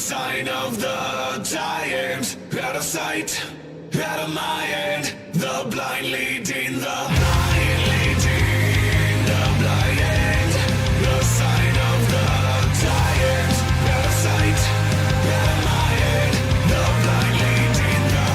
sign of the giant, out of sight, out of mind. The blind leading the blind, leading the blind. The sign of the giant, out of sight, out of mind. The blind leading the.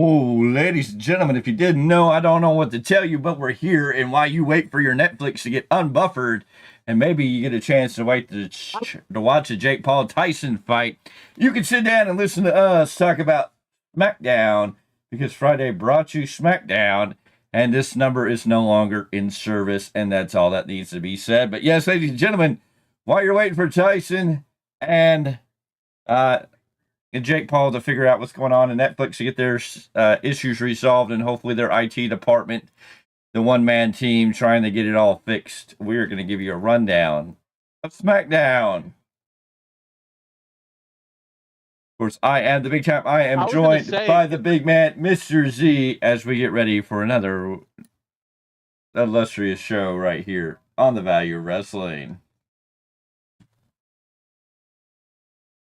Oh, ladies and gentlemen, if you didn't know, I don't know what to tell you, but we're here, and while you wait for your Netflix to get unbuffered, and maybe you get a chance to wait to watch a Jake Paul Tyson fight, you can sit down and listen to us talk about SmackDown, because Friday brought you SmackDown, and this number is no longer in service, and that's all that needs to be said. But yes, ladies and gentlemen, while you're waiting for Tyson and Jake Paul to figure out what's going on, and Netflix to get their issues resolved, and hopefully their IT department, the one-man team, trying to get it all fixed, we're going to give you a rundown of SmackDown. Of course, I am the big time. I am joined by the big man, Mr. Z, as we get ready for another illustrious show right here on The Value of Wrestling.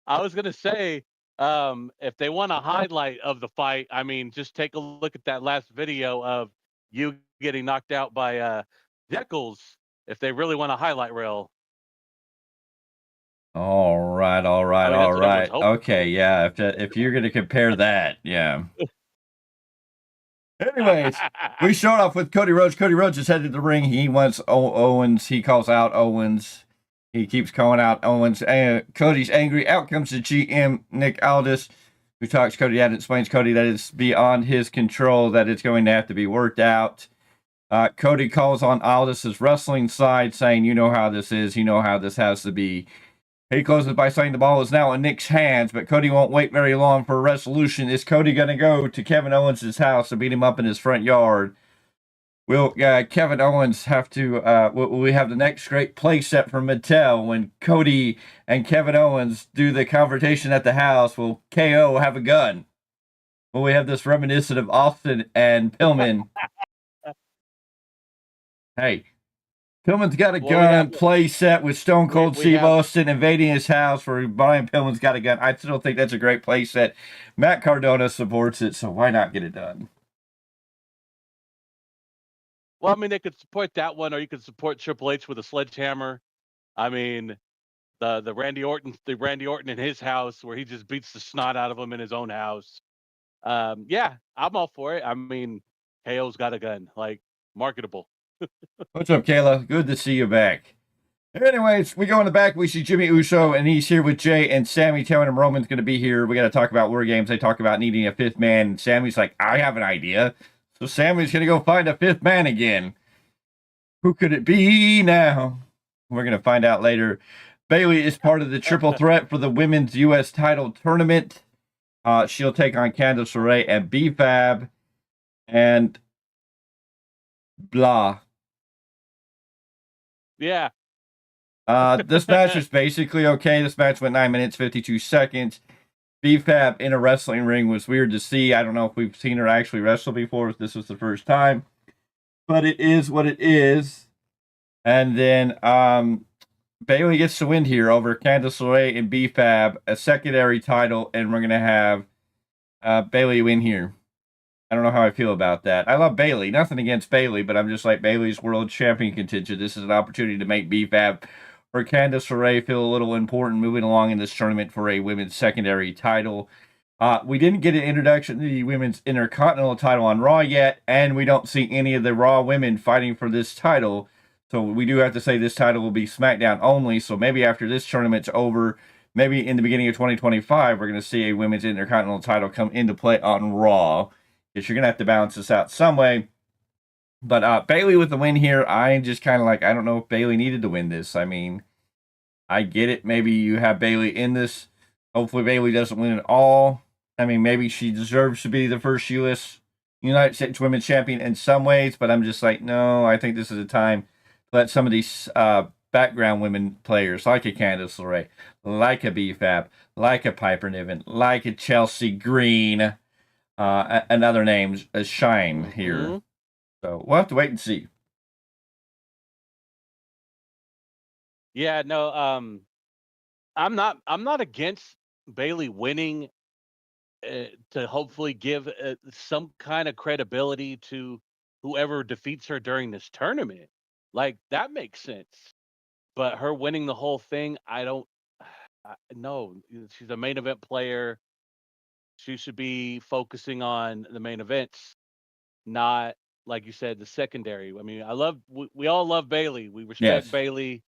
I was going to say, if they want a highlight of the fight, I mean, just take a look at that last video of you getting knocked out by Jekyll's, if they really want a highlight reel. All right. Okay, yeah, if you're going to compare that, yeah. Anyways, we start off with Cody Rhodes. Cody Rhodes is headed to the ring. He wants Owens. He calls out Owens. He keeps calling out Owens. Cody's angry. Out comes the GM, Nick Aldis, who talks Cody out and explains Cody that it's beyond his control, that it's going to have to be worked out. Cody calls on Aldis' wrestling side, saying, you know how this is. You know how this has to be. He closes by saying the ball is now in Nick's hands, but Cody won't wait very long for a resolution. Is Cody going to go to Kevin Owens' house and beat him up in his front yard? Will Kevin Owens have to, will we have the next great play set from Mattel when Cody and Kevin Owens do the confrontation at the house? Will KO have a gun? Will we have this reminiscent of Austin and Pillman? Hey, Pillman's got a gun play set with Stone Cold Steve Austin invading his house where Brian Pillman's got a gun. I still think that's a great play set. Matt Cardona supports it, so why not get it done? Well, I mean, they could support that one, or you could support Triple H with a sledgehammer. I mean, the Randy Orton in his house where he just beats the snot out of him in his own house. Yeah, I'm all for it. I mean, KO's got a gun, like marketable. What's up, Kayla? Good to see you back. Anyways, we go in the back. We see Jimmy Uso, and he's here with Jay and Sammy telling him Roman's going to be here. We got to talk about War Games. They talk about needing a fifth man. Sammy's like, I have an idea. So Sammy's going to go find a fifth man again. Who could it be now? We're going to find out later. Bayley is part of the triple threat for the women's U.S. title tournament. She'll take on Candice LeRae and B-Fab. And blah. Yeah. This match is basically okay. This match went 9 minutes, 52 seconds. B-Fab in a wrestling ring was weird to see. I don't know if we've seen her actually wrestle before, if this was the first time. But it is what it is. And then Bayley gets the win here over Candice LeRae and B-Fab, a secondary title, and we're going to have Bayley win here. I don't know how I feel about that. I love Bayley. Nothing against Bayley, but I'm just like Bayley's world champion contention. This is an opportunity to make B-Fab or Candice LeRae feel a little important moving along in this tournament for a women's secondary title. We didn't get an introduction to the women's intercontinental title on Raw yet, and we don't see any of the Raw women fighting for this title. So we do have to say this title will be SmackDown only. So maybe after this tournament's over, maybe in the beginning of 2025, we're going to see a women's intercontinental title come into play on Raw. Because you're going to have to balance this out some way. But Bayley with the win here, I'm just kind of like, I don't know if Bayley needed to win this. I mean, I get it. Maybe you have Bayley in this Hopefully Bailey doesn't win it all. I mean, maybe she deserves to be the first United States Women's Champion in some ways, but I'm just like, no, I think this is a time to let some of these background women players, like a Candice LeRae, like a BFAB, like a Piper Niven, like a Chelsea Green, and other names, shine here. So we'll have to wait and see. Yeah, no, I'm not against Bailey winning to hopefully give some kind of credibility to whoever defeats her during this tournament. Like that makes sense. But her winning the whole thing, I don't. No, she's a main event player. She should be focusing on the main events, not like you said, the secondary. I mean, we all love Bailey. We respect Yes. Bailey.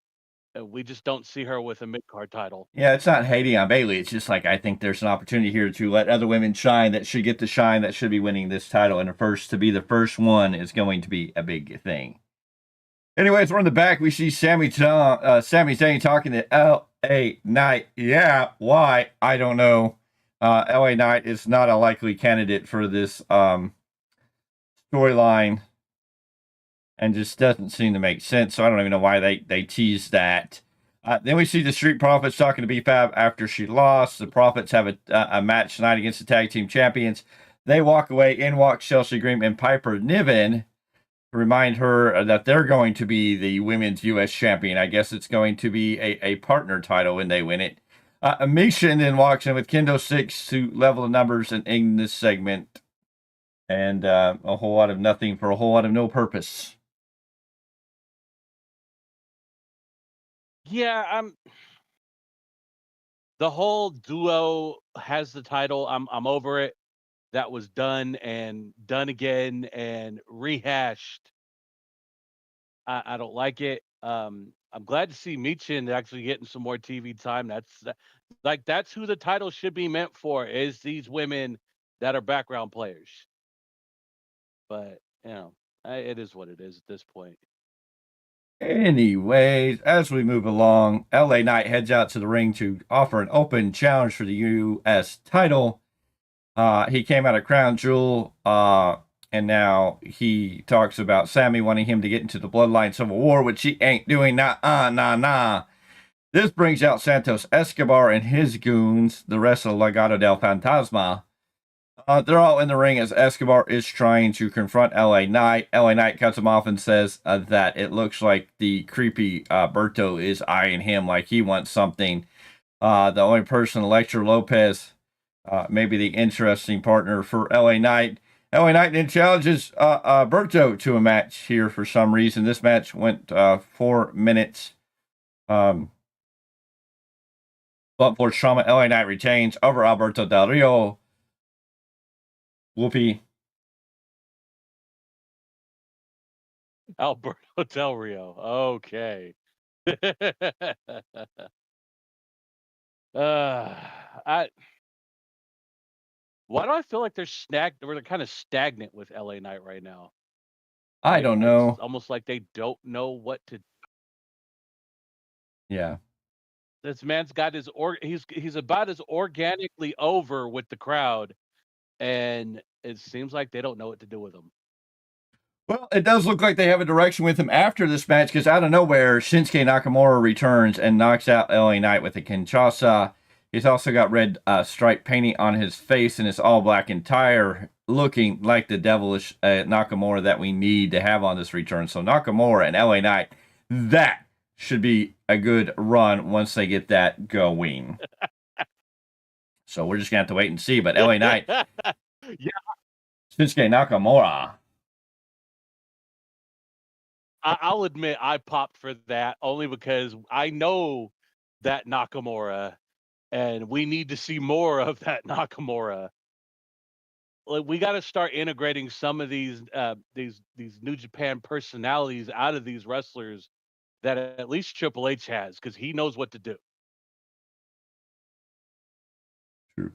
We just don't see her with a mid card title. Yeah, it's not hating on Bailey. It's just like I think there's an opportunity here to let other women shine that should get the shine that should be winning this title. And to be the first one is going to be a big thing. Anyways, we're in the back. We see Sami Zayn talking to LA Knight. Yeah, why? I don't know. LA Knight is not a likely candidate for this storyline and just doesn't seem to make sense. So I don't even know why they teased that. Then we see the Street Profits talking to B-Fab after she lost. The Profits have a match tonight against the Tag Team Champions. They walk away. In walks Chelsea Green and Piper Niven to remind her that they're going to be the Women's U.S. Champion. I guess it's going to be a partner title when they win it. Misha then walks in with Kendo 6 to level the numbers and end this segment. And a whole lot of nothing for a whole lot of no purpose. Yeah, the whole duo has the title. I'm over it. That was done and done again and rehashed. I don't like it. I'm glad to see Michin actually getting some more TV time. That's who the title should be meant for, is these women that are background players. But it is what it is at this point. Anyways, as we move along, LA Knight heads out to the ring to offer an open challenge for the U.S. title. He came out of Crown Jewel, and now he talks about Sami wanting him to get into the Bloodline Civil War, which he ain't doing. Nah. This brings out Santos Escobar and his goons, the rest of Legado del Fantasma. They're all in the ring as Escobar is trying to confront LA Knight. LA Knight cuts him off and says that it looks like the creepy Berto is eyeing him like he wants something. The only person, Electra Lopez, may be the interesting partner for LA Knight. LA Knight then challenges Berto to a match here for some reason. This match went 4 minutes. Blunt Force Trauma. LA Knight retains over Alberto Del Rio. Whoopee. Alberto Del Rio. Okay. Why do I feel like we're kind of stagnant with LA Knight right now? I don't know. It's almost like they don't know what to. Yeah. This man's got he's about as organically over with the crowd, and it seems like they don't know what to do with him. Well, it does look like they have a direction with him after this match because out of nowhere, Shinsuke Nakamura returns and knocks out LA Knight with a Kinshasa. He's also got red stripe painting on his face and his all black attire, looking like the devilish Nakamura that we need to have on this return. So Nakamura and LA Knight, that should be a good run once they get that going. So we're just going to have to wait and see. But LA Knight, yeah, Shinsuke Nakamura. I'll admit I popped for that only because I know that Nakamura, and we need to see more of that Nakamura. Like, we got to start integrating some of these New Japan personalities out of these wrestlers that at least Triple H has, because he knows what to do. True.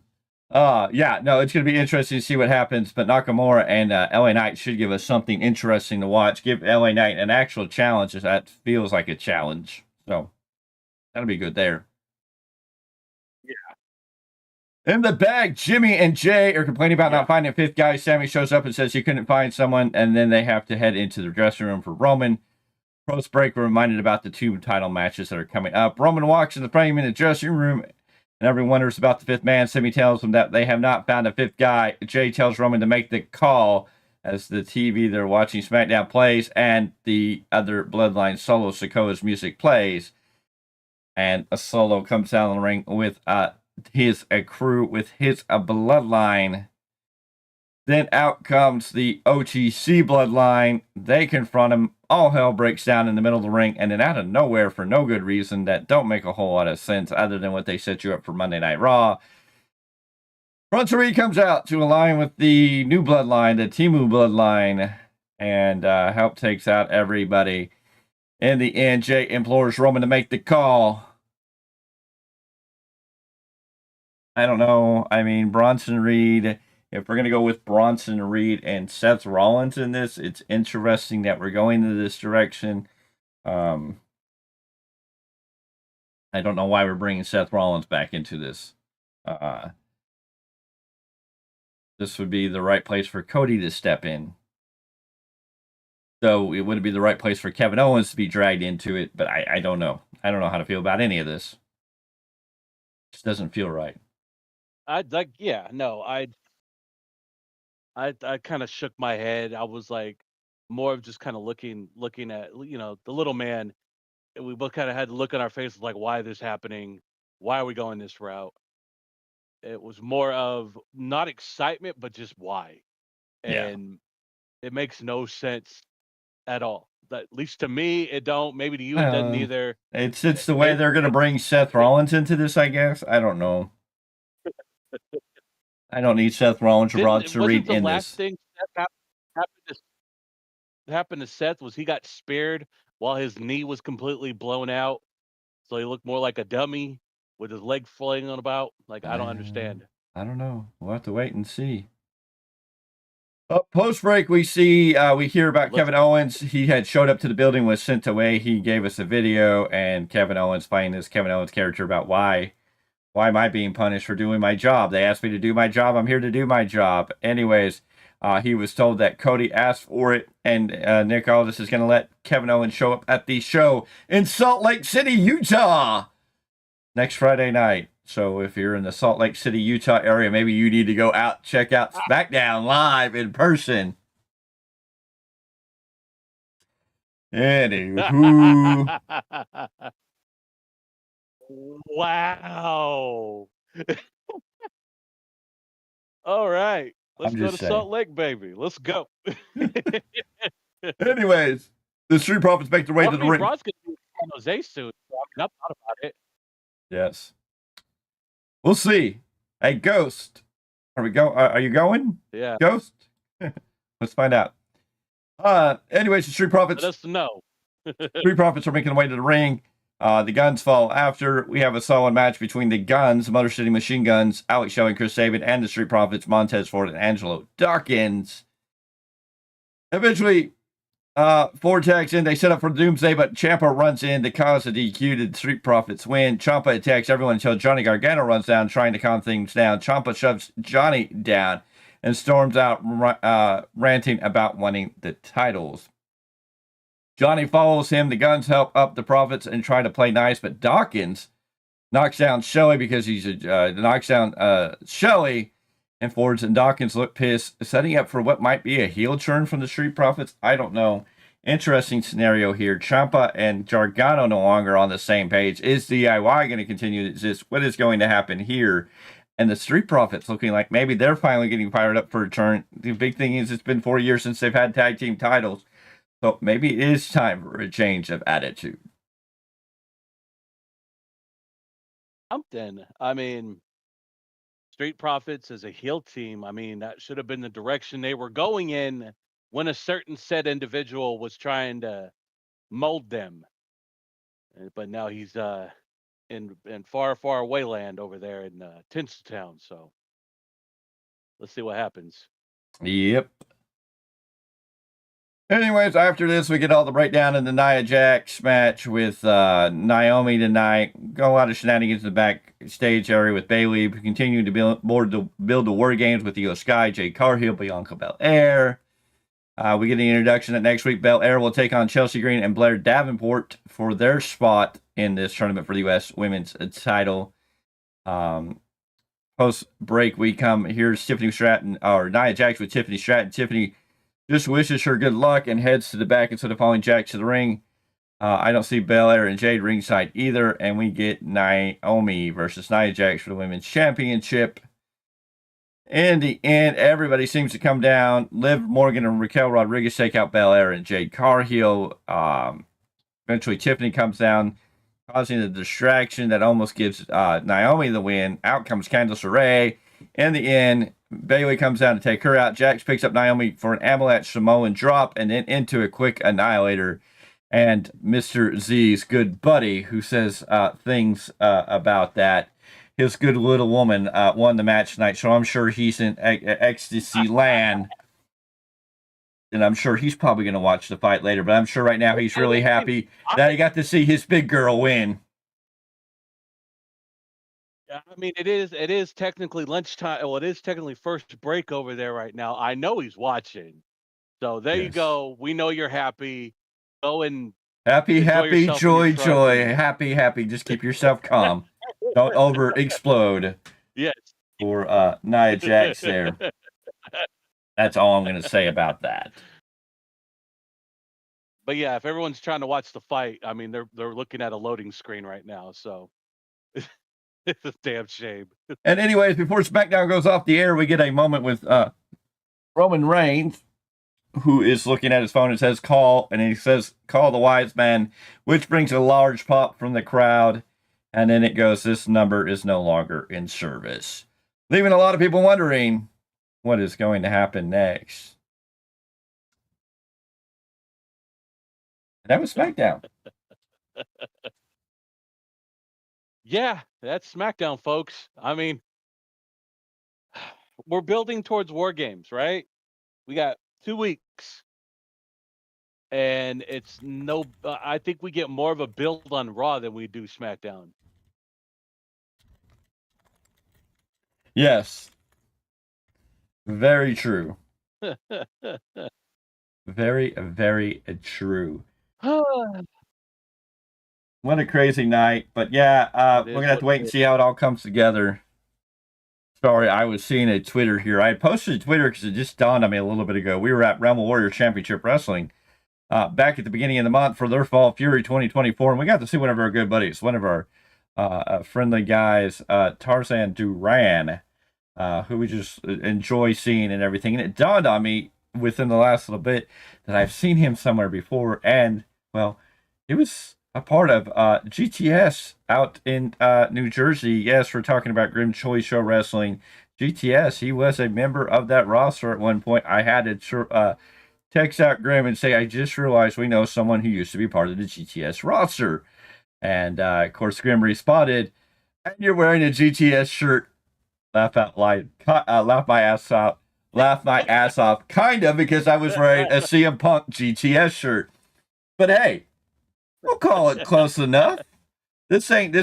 Yeah, no, it's going to be interesting to see what happens. But Nakamura and LA Knight should give us something interesting to watch. Give LA Knight an actual challenge that feels like a challenge. So that'll be good there. Yeah. In the bag, Jimmy and Jay are complaining about not finding a fifth guy. Sammy shows up and says he couldn't find someone, and then they have to head into the dressing room for Roman. Post break, we're reminded about the 2 title matches that are coming up. Roman walks in the frame in the dressing room, and everyone wonders about the fifth man. Sammy tells them that they have not found a fifth guy. Jay tells Roman to make the call as the TV they're watching SmackDown plays, and the other Bloodline solo Sokoa's music plays. And a solo comes down the ring with his crew, with his Bloodline. Then out comes the OTC Bloodline. They confront him. All hell breaks down in the middle of the ring, and then out of nowhere, for no good reason that don't make a whole lot of sense other than what they set you up for Monday Night Raw, Bronson Reed comes out to align with the new Bloodline, the Timu Bloodline, and help takes out everybody. In the end, Jay implores Roman to make the call. I don't know. I mean, Bronson Reed, if we're going to go with Bronson Reed and Seth Rollins in this, it's interesting that we're going in this direction. I don't know why we're bringing Seth Rollins back into this. This would be the right place for Cody to step in. So it wouldn't be the right place for Kevin Owens to be dragged into it, but I don't know. I don't know how to feel about any of this. It just doesn't feel right. I kind of shook my head. I was like, more of just kind of looking at the little man. And we both kind of had to look on our faces like, why this happening? Why are we going this route? It was more of not excitement, but just why. And it makes no sense at all. At least to me, it don't. Maybe to you, it doesn't either. It's the way they're going to bring Seth Rollins into this, I guess. I don't know. I don't need Seth Rollins or Bronson Reed in this. The last thing that happened to Seth was he got speared while his knee was completely blown out, so he looked more like a dummy with his leg flailing about. Like, I don't understand. I don't know. We'll have to wait and see. Post break, we hear about Kevin Owens. He had showed up to the building, was sent away. He gave us a video, and Kevin Owens fighting this Kevin Owens character about why am I being punished for doing my job? They asked me to do my job. I'm here to do my job. Anyways, he was told that Cody asked for it, and Nick Aldis is going to let Kevin Owens show up at the show in Salt Lake City, Utah, next Friday night. So if you're in the Salt Lake City, Utah area, maybe you need to go out, check out SmackDown live in person. Anywho. Wow. All right. Let's go to Salt Lake, baby. Let's go. Anyways, the Street Profits make their way to the ring. Rod's going to be in San Jose soon, so I'm not about it. Yes. We'll see. Hey, Ghost. Are you going? Yeah. Ghost? Let's find out. Anyways, the Street Profits. Let us know. Street Profits are making their way to the ring. The Guns fall after. We have a solid match between the Guns, Motor City Machine Guns, Alex Shelley, Chris Sabin, and the Street Profits, Montez Ford and Angelo Dawkins. Eventually, Ford tags in. They set up for Doomsday, but Ciampa runs in to cause a DQ. The Street Profits win. Ciampa attacks everyone until Johnny Gargano runs down, trying to calm things down. Ciampa shoves Johnny down and storms out, ranting about winning the titles. Johnny follows him. The Guns help up the Profits and try to play nice, but Dawkins knocks down Shelley because he's knocks down Shelley, and Ford and Dawkins look pissed, setting up for what might be a heel turn from the Street Profits. I don't know. Interesting scenario here. Ciampa and Gargano no longer on the same page. Is DIY going to continue to exist? What is going to happen here? And the Street Profits looking like maybe they're finally getting fired up for a turn. The big thing is it's been 4 years since they've had tag team titles. So maybe it is time for a change of attitude. Something. I mean, Street Profits as a heel team, I mean, that should have been the direction they were going in when a certain said individual was trying to mold them. But now he's in far, far away land over there in Tinseltown. So let's see what happens. Yep. Anyways, after this, we get all the breakdown in the Nia Jax match with Naomi tonight. Got a lot of shenanigans in the backstage area with Bayley, continuing to build the war games with Io Sky, Jade Cargill, Bianca Belair. We get the introduction that next week Belair will take on Chelsea Green and Blair Davenport for their spot in this tournament for the U.S. Women's title. Post break, we come here's Tiffany Stratton, or Nia Jax with Tiffany Stratton. Tiffany just wishes her good luck and heads to the back instead of following Jax to the ring. I don't see Belair and Jade ringside either, and we get Naomi versus Nia Jax for the Women's Championship. In the end, everybody seems to come down. Liv Morgan and Raquel Rodriguez take out Belair and Jade Cargill. Eventually, Tiffany comes down, causing a distraction that almost gives Naomi the win. Out comes Candice LeRae. In the end, Bayley comes down to take her out. Jax picks up Naomi for an avalanche Samoan drop and then into a quick annihilator. And Mr. Z's good buddy, who says things about that, his good little woman won the match tonight. So I'm sure he's in ecstasy land. And I'm sure he's probably going to watch the fight later. But I'm sure right now he's really happy that he got to see his big girl win. I mean, it is technically lunchtime. Well, it is technically first break over there right now. I know he's watching. So there you go. We know you're happy. Go and happy, joy. Happy. Just keep yourself calm. Don't over explode. Yes. For Nia Jax there. That's all I'm going to say about that. But yeah, if everyone's trying to watch the fight, I mean, they're looking at a loading screen right now. So it's a damn shame. And anyways, before SmackDown goes off the air, we get a moment with Roman Reigns, who is looking at his phone and says, call. And he says, call the wise man, which brings a large pop from the crowd. And then it goes, this number is no longer in service. Leaving a lot of people wondering what is going to happen next. And that was SmackDown. Yeah, that's SmackDown, folks. I mean, we're building towards War Games, right? We got 2 weeks. And it's I think we get more of a build on Raw than we do SmackDown. Yes. Very true. Very, very true. What a crazy night. But yeah, we're going to have to wait and see how it all comes together. Sorry, I was seeing a Twitter here. I posted a Twitter because it just dawned on me a little bit ago. We were at Realm of Warrior Championship Wrestling back at the beginning of the month for their Fall Fury 2024. And we got to see one of our good buddies, one of our friendly guys, Tarzan Duran, who we just enjoy seeing and everything. And it dawned on me within the last little bit that I've seen him somewhere before. And, well, it was a part of GTS out in New Jersey. Yes, we're talking about Grim Choice Show Wrestling. GTS, he was a member of that roster at one point. I had to text out Grim and say, I just realized we know someone who used to be part of the GTS roster. And, of course, Grim responded, and you're wearing a GTS shirt. Laugh out loud. Laugh my ass off. Kind of, because I was wearing a CM Punk GTS shirt. But hey, we'll call it close enough. This ain't,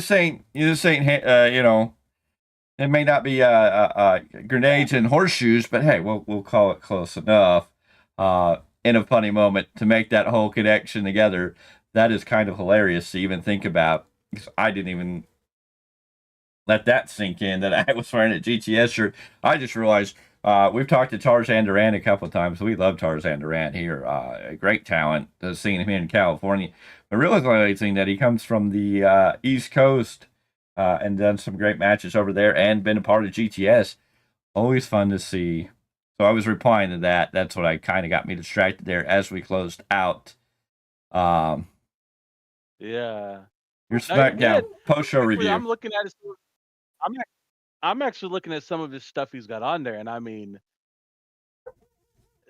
you know, it may not be grenades and horseshoes, but hey, we'll call it close enough. In a funny moment to make that whole connection together. That is kind of hilarious to even think about, because I didn't even let that sink in that I was wearing a GTS shirt. I just realized we've talked to Tarzan Duran a couple of times. We love Tarzan Duran here. A great talent. Seeing him in California. But realizing that he comes from the East Coast and done some great matches over there and been a part of GTS. Always fun to see. So I was replying to that. That's what I kind of got me distracted there as we closed out. Yeah. Your SmackDown post-show review. I'm looking at it. I'm actually looking at some of his stuff he's got on there, and I mean,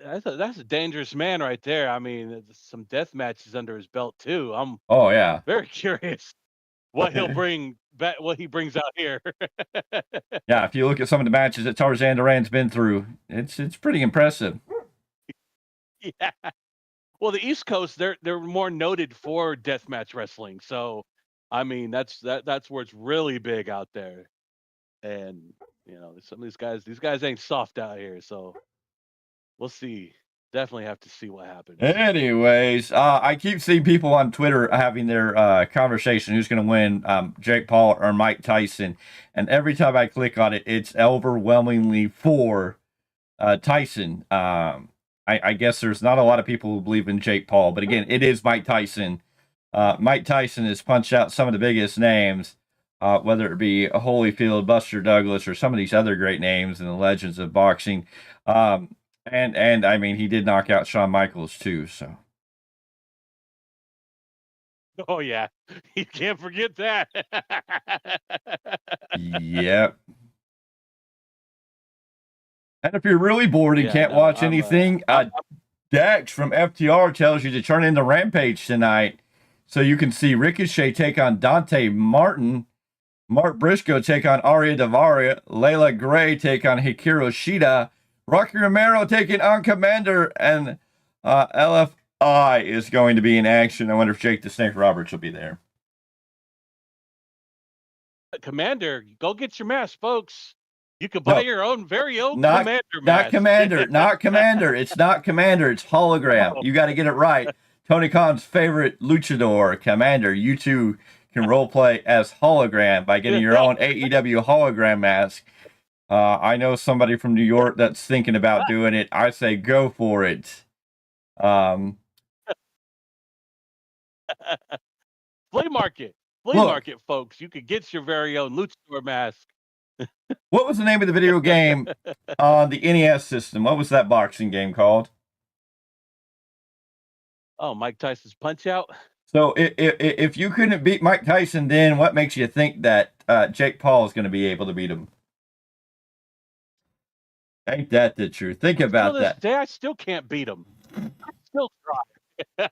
that's a dangerous man right there. I mean, some death matches under his belt too. I'm very curious what he'll bring back, what he brings out here. Yeah, if you look at some of the matches that Tarzan Duran's been through, it's pretty impressive. Yeah. Well, the East Coast, they're more noted for deathmatch wrestling. So, I mean, that's where it's really big out there. And some of these guys ain't soft out here. So we'll see. Definitely have to see what happens. Anyways, I keep seeing people on Twitter having their conversation who's going to win, Jake Paul or Mike Tyson, and every time I click on it, it's overwhelmingly for Tyson. I guess there's not a lot of people who believe in Jake Paul, but again, it is Mike Tyson. Mike Tyson has punched out some of the biggest names, whether it be Holyfield, Buster Douglas, or some of these other great names in the legends of boxing. And I mean, he did knock out Shawn Michaels too. So Oh yeah, you can't forget that. yep. And if you're really bored and Yeah, can't no, watch I'm, anything, Dax from FTR tells you to turn in the Rampage tonight so you can see Ricochet take on Dante Martin, Mark Briscoe take on Arya Davaria, Layla Gray take on Hikaru Shida, Rocky Romero taking on Commander, and LFI is going to be in action. I wonder if Jake the Snake Roberts will be there. Commander, go get your mask, folks. You can buy your own very own Commander mask. Not Commander. Not Commander. It's not Commander. It's hologram. Oh. You got to get it right. Tony Khan's favorite luchador, Commander. You two can role play as hologram by getting your own AEW hologram mask. I know somebody from New York that's thinking about doing it. I say go for it. Flea market, folks. You could get your very own luchador mask. What was the name of the video game on the NES system? What was that boxing game called? Oh, Mike Tyson's Punch Out. So if you couldn't beat Mike Tyson, then what makes you think that Jake Paul is going to be able to beat him? Ain't that the truth? Think about that. Day, I still can't beat him. I still try.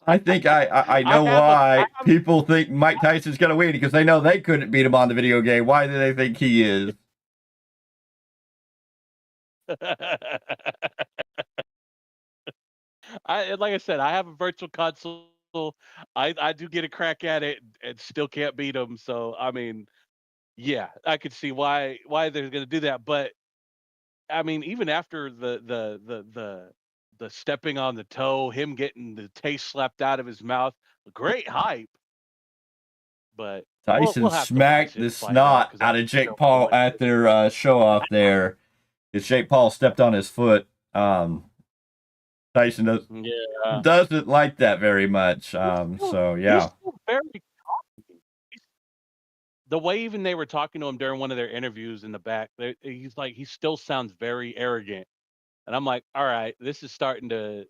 I think I know why people think Mike Tyson's going to win, because they know they couldn't beat him on the video game. Why do they think he is? Like I said, I have a virtual console. I do get a crack at it and still can't beat him. So I mean, yeah, I could see why they're going to do that. But I mean, even after the stepping on the toe, him getting the taste slapped out of his mouth, great hype. But Tyson smacked the snot out of Jake Paul at their show off there. Because Jake Paul stepped on his foot. Tyson doesn't like that very much. So yeah. He's still very cocky. The way even they were talking to him during one of their interviews in the back, he's like, he still sounds very arrogant. And I'm like, all right, this is starting to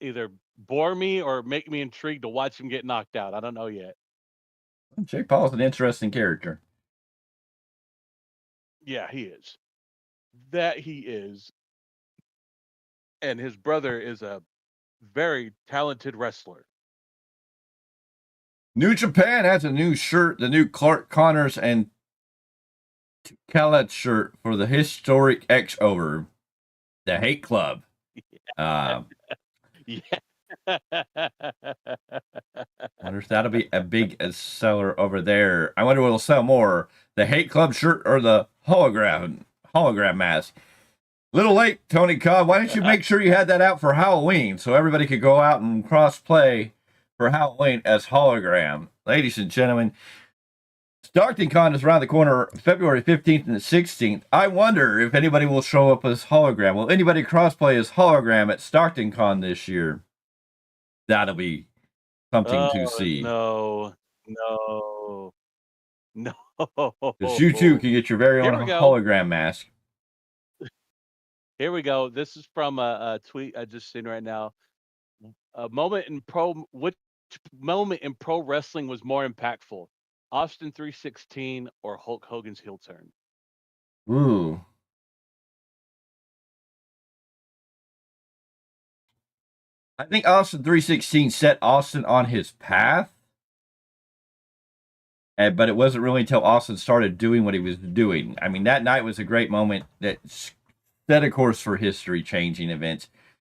either bore me or make me intrigued to watch him get knocked out. I don't know yet. Jake Paul's an interesting character. Yeah, he is. That he is. And his brother is a very talented wrestler. New Japan has a new shirt, the new Clark Connors and Khaled shirt for the historic X-Over, the Hate Club. Yeah. I wonder if that'll be a big seller over there. I wonder what'll sell more, the Hate Club shirt or the hologram mask. Little late, Tony Khan. Why didn't you make sure you had that out for Halloween so everybody could go out and cross-play for Halloween as hologram? Ladies and gentlemen, Stockton Con is around the corner, February 15th and the 16th. I wonder if anybody will show up as hologram. Will anybody cross-play as hologram at Stockton Con this year? That'll be something to see. No. Because you too can get your very own hologram mask. Here we go. This is from a tweet I just seen right now. Which moment in pro wrestling was more impactful? Austin 316 or Hulk Hogan's heel turn? Ooh. I think Austin 316 set Austin on his path. But it wasn't really until Austin started doing what he was doing. I mean, that night was a great moment that set a course for history-changing events.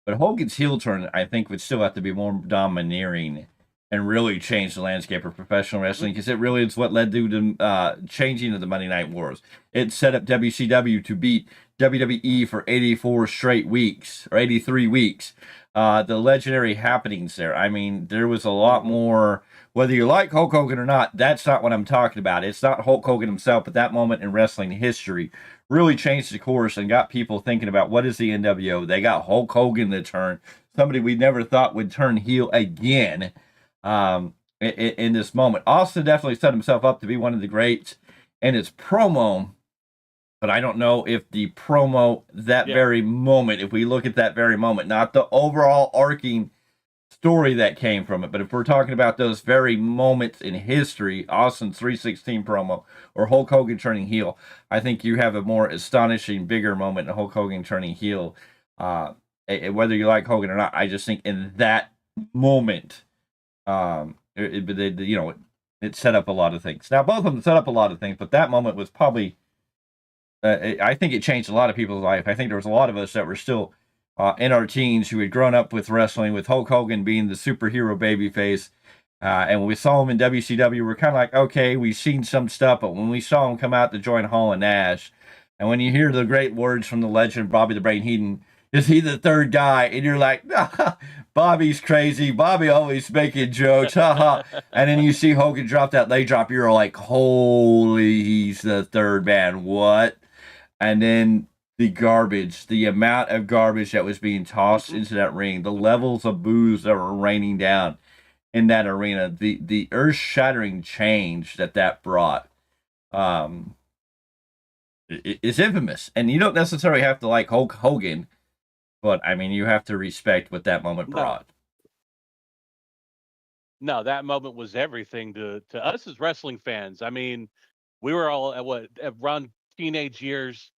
But Hogan's heel turn, I think, would still have to be more domineering and really change the landscape of professional wrestling, because it really is what led to the changing of the Monday Night Wars. It set up WCW to beat WWE for 84 straight weeks, or 83 weeks. The legendary happenings there. I mean, there was a lot more. Whether you like Hulk Hogan or not, that's not what I'm talking about. It's not Hulk Hogan himself, but that moment in wrestling history really changed the course and got people thinking about what is the NWO. They got Hulk Hogan to turn, somebody we never thought would turn heel again in this moment. Austin definitely set himself up to be one of the greats in his promo, but I don't know if the promo very moment, if we look at that very moment, not the overall arcing story that came from it, but if we're talking about those very moments in history, Austin's 316 promo or Hulk Hogan turning heel, I think you have a more astonishing, bigger moment in Hulk Hogan turning heel. Whether you like Hogan or not, I just think in that moment, it set up a lot of things. Now, both of them set up a lot of things, but that moment was probably, I think it changed a lot of people's life. I think there was a lot of us that were still in our teens who had grown up with wrestling, with Hulk Hogan being the superhero babyface. And when we saw him in WCW, we're kind of like, okay, we've seen some stuff, but when we saw him come out to join Hall and Nash, and when you hear the great words from the legend, Bobby the Brain Heenan, is he the third guy? And you're like, Bobby's crazy. Bobby always making jokes. And then you see Hogan drop that leg drop. You're like, holy, he's the third man. What? And then the garbage, the amount of garbage that was being tossed into that ring, the levels of booze that were raining down in that arena, the earth-shattering change that brought is infamous. And you don't necessarily have to like Hulk Hogan, but, I mean, you have to respect what that moment brought. No, that moment was everything to us as wrestling fans. I mean, we were all around teenage years,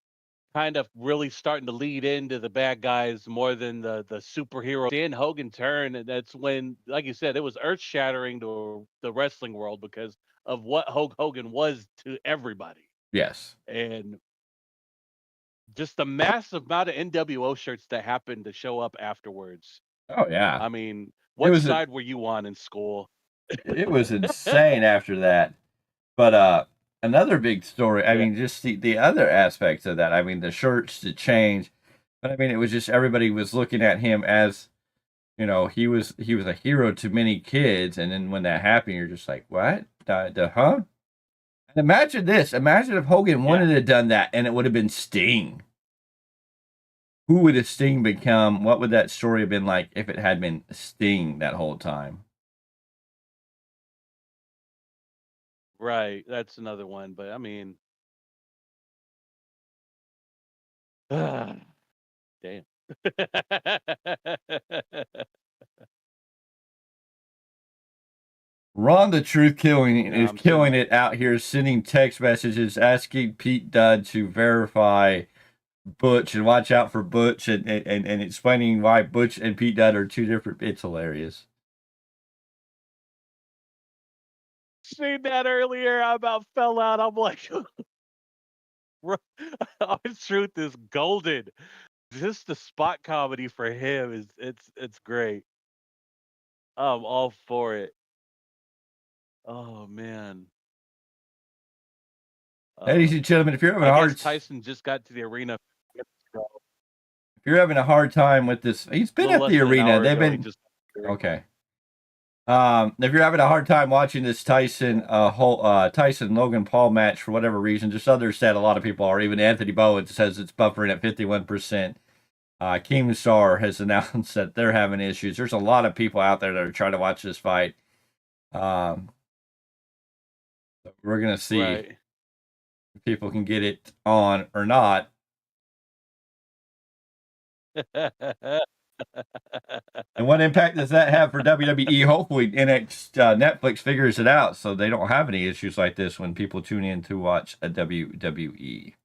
kind of really starting to lead into the bad guys more than the superhero. Seeing Hogan turn, and that's when, like you said, it was earth shattering to the wrestling world because of what Hulk Hogan was to everybody. Yes. And just the massive amount of NWO shirts that happened to show up afterwards. Oh, yeah. I mean, what side were you on in school? It was insane after that. But another big story, I mean, just the other aspects of that. I mean, the shirts, the change. But I mean, it was just everybody was looking at him as, you know, he was a hero to many kids. And then when that happened, you're just like, what? Huh? And imagine this. Imagine if Hogan wouldn't have done that and it would have been Sting. Who would have Sting become? What would that story have been like if it had been Sting that whole time? Right, that's another one, but I mean, damn. Ron the Truth is killing it out here, sending text messages asking Pete Dunne to verify Butch and watch out for Butch and explaining why Butch and Pete Dunne are two different. It's hilarious. Seen that earlier. I about fell out. I'm like, our truth is golden. Just the spot comedy for him is it's great. I'm all for it. Oh man. Ladies and gentlemen, if you're having a hard Tyson just got to the arena. If you're having a hard time with this, he's been at the arena. They've been okay. If you're having a hard time watching this Tyson Logan Paul match for whatever reason, just others said a lot of people are. Even Anthony Bowen says it's buffering at 51%. Keemstar has announced that they're having issues. There's a lot of people out there that are trying to watch this fight. We're gonna see if people can get it on or not. And what impact does that have for WWE? Hopefully, Netflix figures it out so they don't have any issues like this when people tune in to watch a WWE.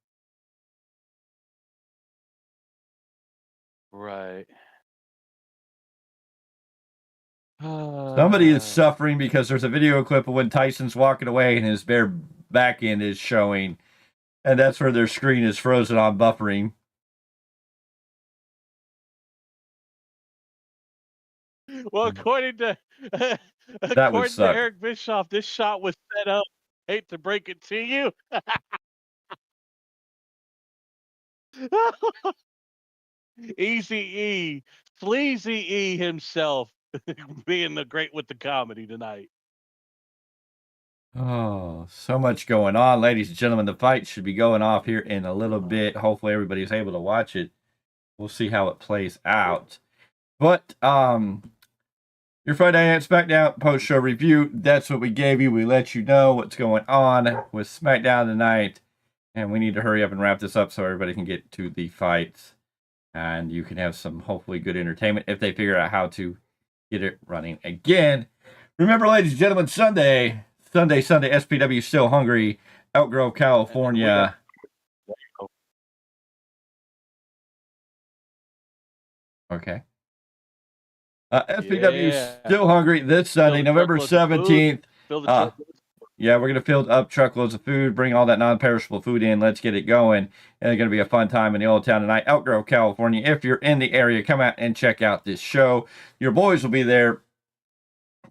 Right. Somebody is suffering because there's a video clip of when Tyson's walking away and his bare back end is showing, and that's where their screen is frozen on buffering. Well, according to That would suck. Eric Bischoff, this shot was set up. Hate to break it to you. Easy E, Sleazy E himself, being the great with the comedy tonight. Oh, so much going on, ladies and gentlemen. The fight should be going off here in a little bit. Hopefully, everybody's able to watch it. We'll see how it plays out. But your Friday Night SmackDown post-show review, that's what we gave you. We let you know what's going on with SmackDown tonight. And we need to hurry up and wrap this up so everybody can get to the fights. And you can have some, hopefully, good entertainment if they figure out how to get it running again. Remember, ladies and gentlemen, Sunday, SPW Still Hungry, Elk Grove, California. Okay. SPW Still Hungry this Sunday, November 17th. Yeah, we're going to fill up truckloads of food, bring all that non-perishable food in. Let's get it going. And it's going to be a fun time in the old town tonight, Elk Grove, California. If you're in the area, come out and check out this show. Your boys will be there.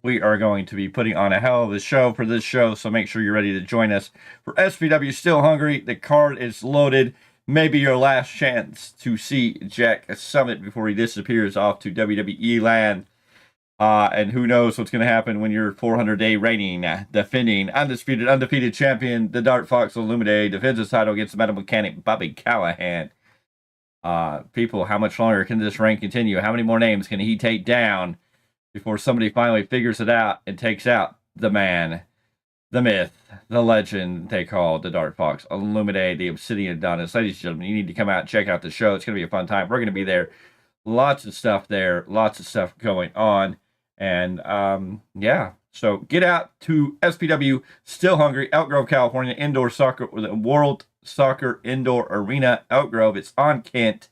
We are going to be putting on a hell of a show for this show, so make sure you're ready to join us for SPW Still Hungry. The card is loaded. Maybe your last chance to see Jack Summit before he disappears off to WWE land. And who knows what's going to happen when your 400-day reigning, defending, undefeated champion, the Dark Fox Illuminati, defends his title against the Metal Mechanic, Bobby Callahan. People, how much longer can this reign continue? How many more names can he take down before somebody finally figures it out and takes out the man, the myth, the legend they call the Dark Fox Illuminati, the Obsidian Adonis? Ladies and gentlemen, you need to come out and check out the show. It's going to be a fun time. We're going to be there. Lots of stuff there. Lots of stuff going on. And, yeah. So get out to SPW Still Hungry, Elk Grove, California, indoor soccer, the World Soccer Indoor Arena, Elk Grove. It's on Kent.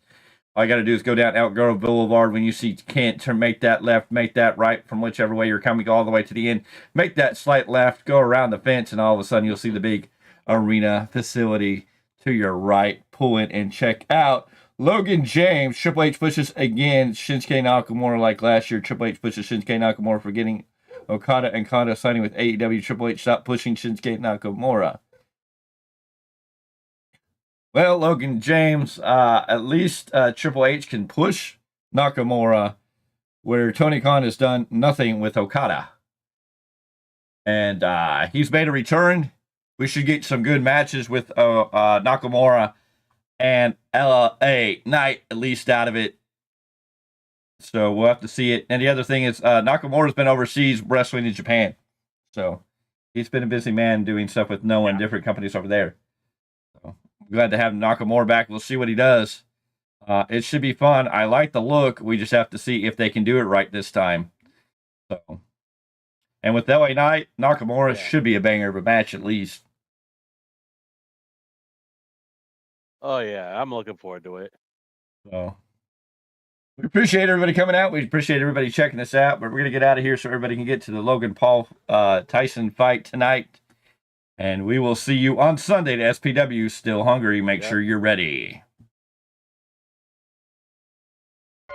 All you got to do is go down Elk Grove Boulevard. When you see Kent, turn, make that left, make that right from whichever way you're coming, go all the way to the end. Make that slight left, go around the fence, and all of a sudden you'll see the big arena facility to your right. Pull in and check out Logan James. Triple H pushes again Shinsuke Nakamura like last year. Triple H pushes Shinsuke Nakamura for getting Okada and Kanda signing with AEW. Triple H stopped pushing Shinsuke Nakamura. Well, Logan James, at least Triple H can push Nakamura, where Tony Khan has done nothing with Okada. And he's made a return. We should get some good matches with Nakamura and LA Knight, at least out of it. So we'll have to see it. And the other thing is Nakamura's been overseas wrestling in Japan. So he's been a busy man doing stuff with Noah and different companies over there. So glad to have Nakamura back. We'll see what he does. It should be fun. I like the look. We just have to see if they can do it right this time. So, and with LA Knight, Nakamura should be a banger of a match at least. Oh, yeah. I'm looking forward to it. So we appreciate everybody coming out. We appreciate everybody checking us out. But we're going to get out of here so everybody can get to the Logan Paul Tyson fight tonight. And we will see you on Sunday to SPW Still Hungry. Make sure you're ready.